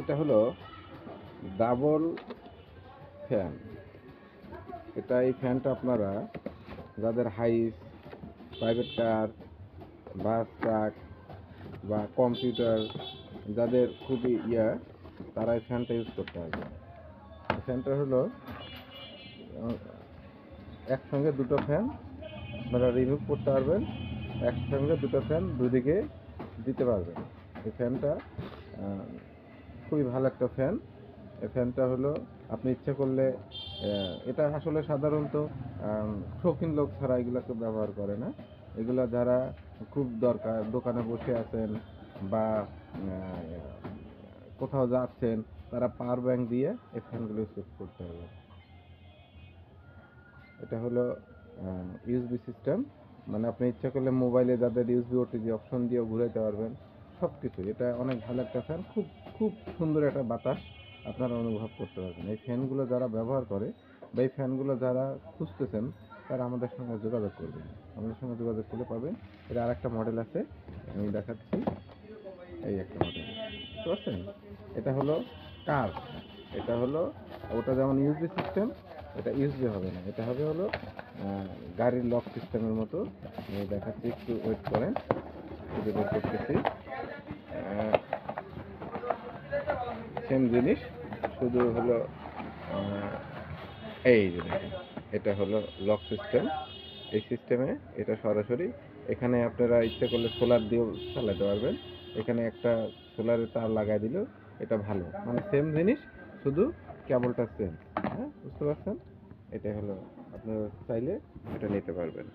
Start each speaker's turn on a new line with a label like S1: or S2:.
S1: এটা হলো double fan. এই ফ্যানটা আপনারা যাদের হাইস, প্রাইভেট কার, বাস, ট্রাক বা কম্পিউটার যাদের খুবই তারা এই ফ্যানটা ইউজ করতে পারবে। ফ্যানটা হলো একসঙ্গে দুটো ফ্যান আপনারা রিমুভ করতে পারবেন, একসঙ্গে দুটো ফ্যান দুদিকে দিতে পারবেন। এই ফ্যানটা খুবই ভালো একটা ফ্যান। এই ফ্যানটা হলো আপনি ইচ্ছে করলে এটা আসলে সাধারণত শৌখিন লোক ছাড়া এগুলোকে ব্যবহার করে না। এগুলো যারা খুব দরকার, দোকানে বসে আছেন বা কোথাও যাচ্ছেন, তারা পাওয়ার ব্যাংক দিয়ে এই ফ্যানগুলো ইউজ করতে হবে। এটা হলো ইউএসবি সিস্টেম, মানে আপনি ইচ্ছা করলে মোবাইলে যাদের ইউএসবি ওটিজি অপশন দিয়েও ঘুরাইতে পারবেন সব কিছু। এটা অনেক ভালো একটা ফ্যান, খুব খুব সুন্দর একটা বাতাস আপনারা অনুভব করতে পারবেন। এই ফ্যানগুলো যারা ব্যবহার করে বা এই ফ্যানগুলো যারা খুঁজতেছেন তারা আমাদের সঙ্গে যোগাযোগ করবেন। আমাদের সঙ্গে যোগাযোগ করলে পাবেন। এর আরেকটা মডেল আছে, আমি দেখাচ্ছি। এই একটা মডেল বুঝতে পারছেন? এটা হলো কার, এটা হলো ওটা যেমন ইউএসবি সিস্টেম, এটা ইউএসবি হবে না, এটা হবে হলো গাড়ির লক সিস্টেমের মতো। আমি দেখাচ্ছি, একটু ওয়েট করেন, খুঁজে বের করতেছি। সেম জিনিস, শুধু হলো এই যে দেখেন, এটা হলো লক সিস্টেম। এই সিস্টেমে এটা সরাসরি এখানে আপনারা ইচ্ছে করলে সোলার দিয়েও চালাতে পারবেন। এখানে একটা সোলারের তার লাগাই দিলেও এটা ভালো, মানে সেম জিনিস, শুধু কেবলটা চেঞ্জ। হ্যাঁ, বুঝতে পারছেন? এটা হলো আপনারা চাইলে এটা নিতে পারবেন।